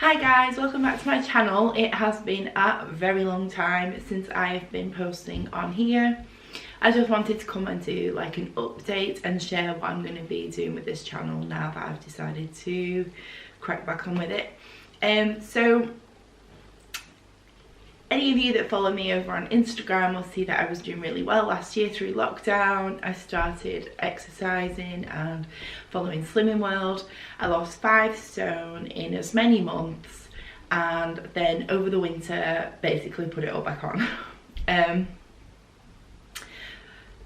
Hi guys, welcome back to my channel. It has been a very long time since I've been posting on here. I just wanted to come and do like an update and share what I'm going to be doing with this channel now that I've decided to crack back on with it. So any of you that follow me over on Instagram will see that I was doing really well last year through lockdown. I started exercising and following Slimming World. I lost 5 stone in as many months, and then over the winter basically put it all back on.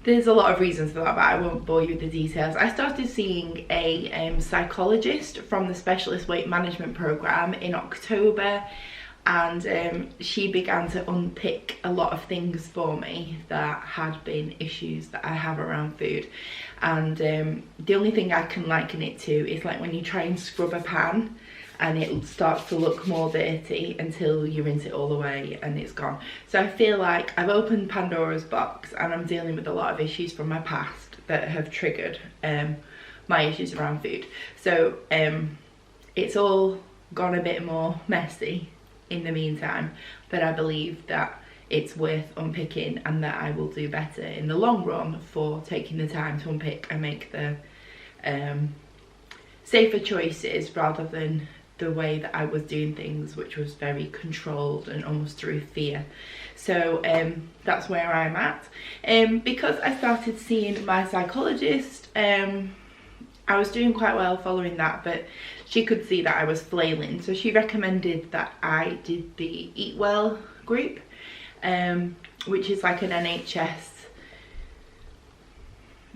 There's a lot of reasons for that, but I won't bore you with the details. I started seeing a psychologist from the Specialist Weight Management Programme in October, and she began to unpick a lot of things for me that had been issues that I have around food. And the only thing I can liken it to is like when you try and scrub a pan and it starts to look more dirty until you rinse it all away and it's gone. So I feel like I've opened Pandora's box and I'm dealing with a lot of issues from my past that have triggered my issues around food. So it's all gone a bit more messy in the meantime, but I believe that it's worth unpicking and that I will do better in the long run for taking the time to unpick and make the safer choices rather than the way that I was doing things, which was very controlled and almost through fear. So that's where I'm at. Because I started seeing my psychologist, I was doing quite well following that, but she could see that I was flailing, so she recommended that I did the Eatwell group, which is like an NHS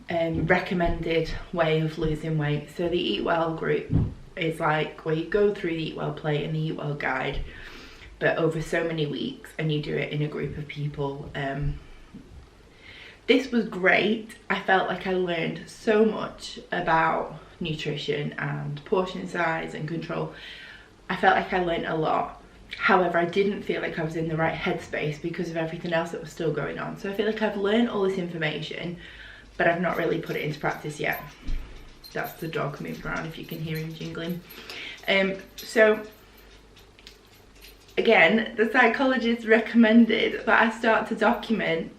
recommended way of losing weight. So the Eatwell group is like where you go through the Eatwell Plate and the Eatwell guide, but over so many weeks, and you do it in a group of people. This was great. I felt like I learned so much about nutrition and portion size and control. I felt like I learned a lot. However, I didn't feel like I was in the right headspace because of everything else that was still going on. So I feel like I've learned all this information, but I've not really put it into practice yet. That's the dog moving around if you can hear him jingling. So again, the psychologist recommended that I start to document,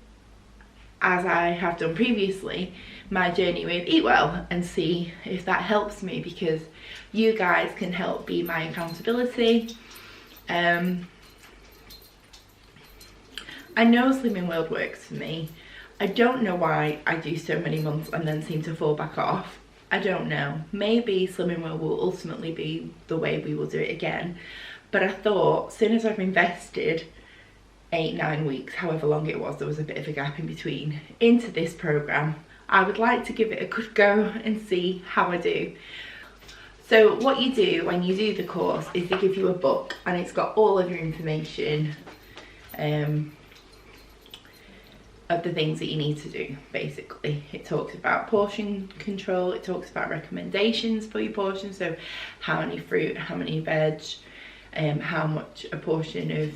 as I have done previously, my journey with Eatwell and see if that helps me, because you guys can help be my accountability. I know Slimming World works for me. I don't know why I do so many months and then seem to fall back off. I don't know. Maybe Slimming World will ultimately be the way we will do it again. But I thought, as soon as I've invested 8-9 weeks, however long it was, there was a bit of a gap in between, into this program, I would like to give it a good go and see how I do. So what you do when you do the course is they give you a book, and it's got all of your information of the things that you need to do. Basically, it talks about portion control, it talks about recommendations for your portion, so how many fruit, how many veg, how much a portion of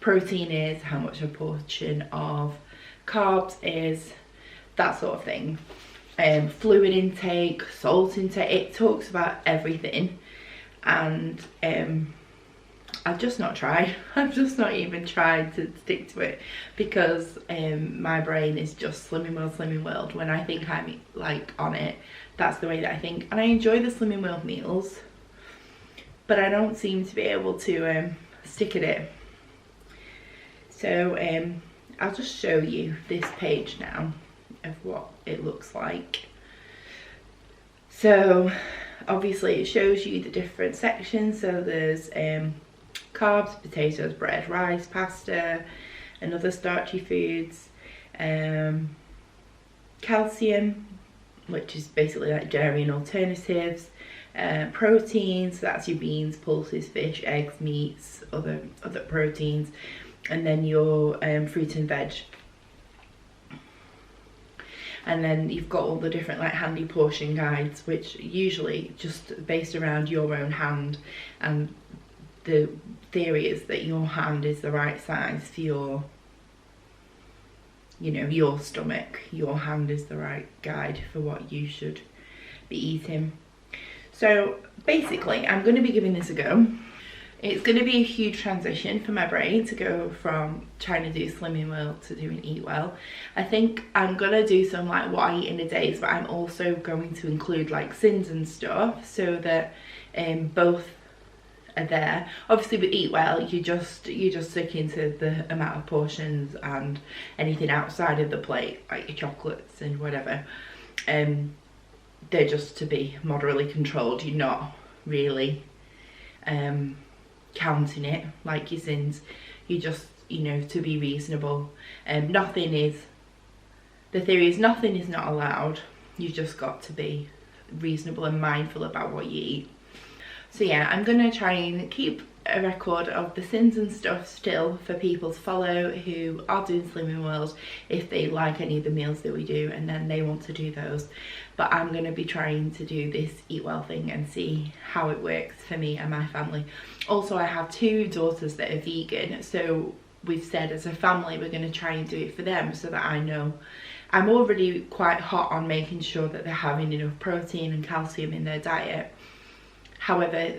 protein is, how much a portion of carbs is, that sort of thing. Fluid intake, salt intake, it talks about everything. And I've just not tried. I've just not even tried to stick to it, because my brain is just Slimming World, Slimming World. When I think I'm like on it, that's the way that I think. And I enjoy the Slimming World meals, but I don't seem to be able to stick at it. So I'll just show you this page now of what it looks like. So obviously it shows you the different sections. So there's carbs, potatoes, bread, rice, pasta, and other starchy foods, calcium, which is basically like dairy and alternatives, proteins, so that's your beans, pulses, fish, eggs, meats, other proteins, and then your fruit and veg. And then you've got all the different like handy portion guides, which usually just based around your own hand, and the theory is that your hand is the right size for your, you know, your stomach. Your hand is the right guide for what you should be eating. So basically I'm going to be giving this a go. It's going to be a huge transition for my brain to go from trying to do Slimming World to doing Eatwell. I think I'm going to do some like what I eat in a day, but I'm also going to include like syns and stuff so that both are there. Obviously with Eatwell, you just stick into the amount of portions, and anything outside of the plate, like your chocolates and whatever, they're just to be moderately controlled. You're not really counting it like your syns. You just, you know, to be reasonable. Nothing is, the theory is nothing is not allowed. You just got to be reasonable and mindful about what you eat. So yeah, I'm gonna try and keep a record of the syns and stuff still for people to follow who are doing Slimming World, if they like any of the meals that we do and then they want to do those. But I'm going to be trying to do this Eatwell thing and see how it works for me and my family. Also, I have 2 daughters that are vegan, so we've said as a family we're going to try and do it for them, so that I know. I'm already quite hot on making sure that they're having enough protein and calcium in their diet. However,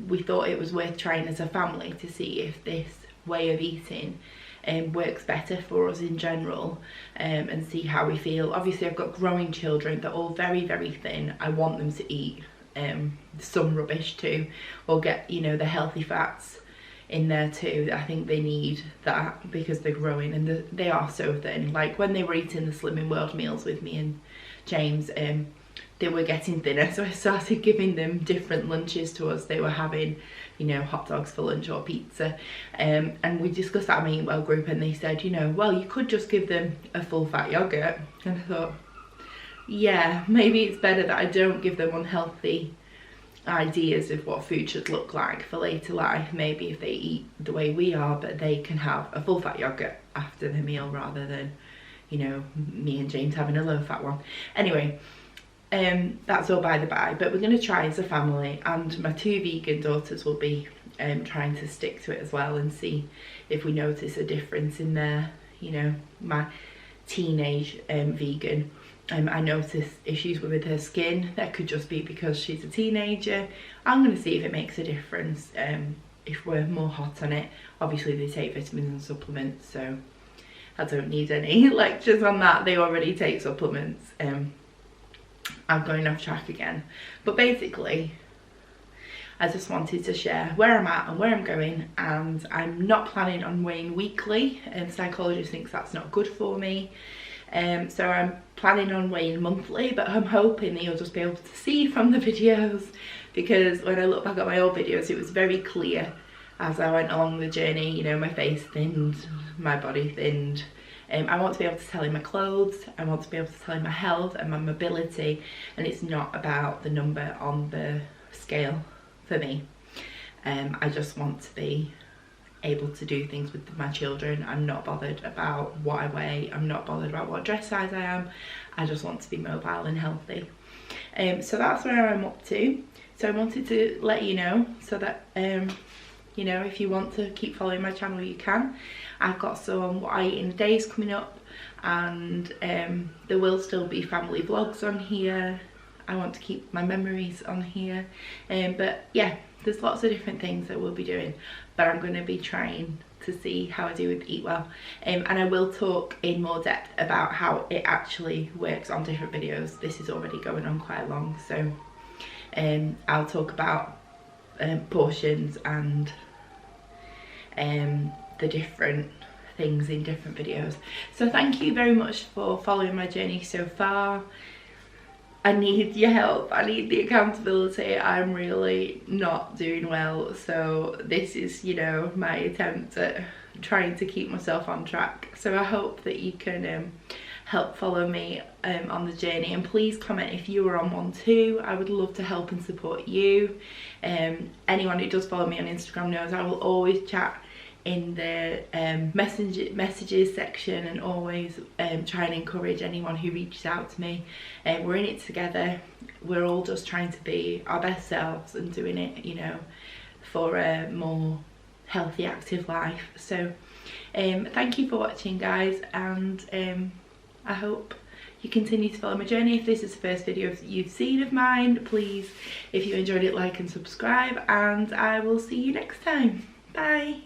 we thought it was worth trying as a family to see if this way of eating works better for us in general, and see how we feel. Obviously I've got growing children, they're all very, very thin. I want them to eat some rubbish too, or get, you know, the healthy fats in there too. I think they need that because they're growing, and they are so thin. Like when they were eating the Slimming World meals with me and James, they were getting thinner, so I started giving them different lunches to us. They were having, you know, hot dogs for lunch or pizza, and we discussed that in my Eatwell group, and they said, you know, well, you could just give them a full fat yogurt. And I thought, yeah, maybe it's better that I don't give them unhealthy ideas of what food should look like for later life. Maybe if they eat the way we are, but they can have a full fat yogurt after the meal rather than, you know, me and James having a low fat one. Anyway, that's all by the by, but we're going to try as a family, and my 2 vegan daughters will be trying to stick to it as well, and see if we notice a difference in their, you know, my teenage vegan. I notice issues with her skin. That could just be because she's a teenager. I'm going to see if it makes a difference if we're more hot on it. Obviously they take vitamins and supplements, so I don't need any lectures on that. They already take supplements. I'm going off track again, but basically I just wanted to share where I'm at and where I'm going, and I'm not planning on weighing weekly, and psychologist thinks that's not good for me, so I'm planning on weighing monthly, but I'm hoping that you'll just be able to see from the videos, because when I look back at my old videos it was very clear as I went along the journey, you know, my face thinned, my body thinned. I want to be able to tell in my clothes, I want to be able to tell in my health and my mobility, and it's not about the number on the scale for me. I just want to be able to do things with my children. I'm not bothered about what I weigh, I'm not bothered about what dress size I am. I just want to be mobile and healthy. So that's where I'm up to. So I wanted to let you know, so that you know, if you want to keep following my channel, you can. I've got some what I eat in a days coming up, and there will still be family vlogs on here. I want to keep my memories on here, but yeah, there's lots of different things that we'll be doing, but I'm going to be trying to see how I do with Eatwell, and I will talk in more depth about how it actually works on different videos. This is already going on quite long, so I'll talk about portions and the different things in different videos. So thank you very much for following my journey so far. I need your help, I need the accountability. I'm really not doing well, so this is, you know, my attempt at trying to keep myself on track. So I hope that you can help follow me on the journey, and please comment if you are on one too. I would love to help and support you. Anyone who does follow me on Instagram knows I will always chat in the messages section, and always try and encourage anyone who reaches out to me. We're in it together. We're all just trying to be our best selves and doing it, you know, for a more healthy, active life. So thank you for watching, guys, and I hope you continue to follow my journey. If this is the first video you've seen of mine, please, if you enjoyed it, like and subscribe, and I will see you next time. Bye.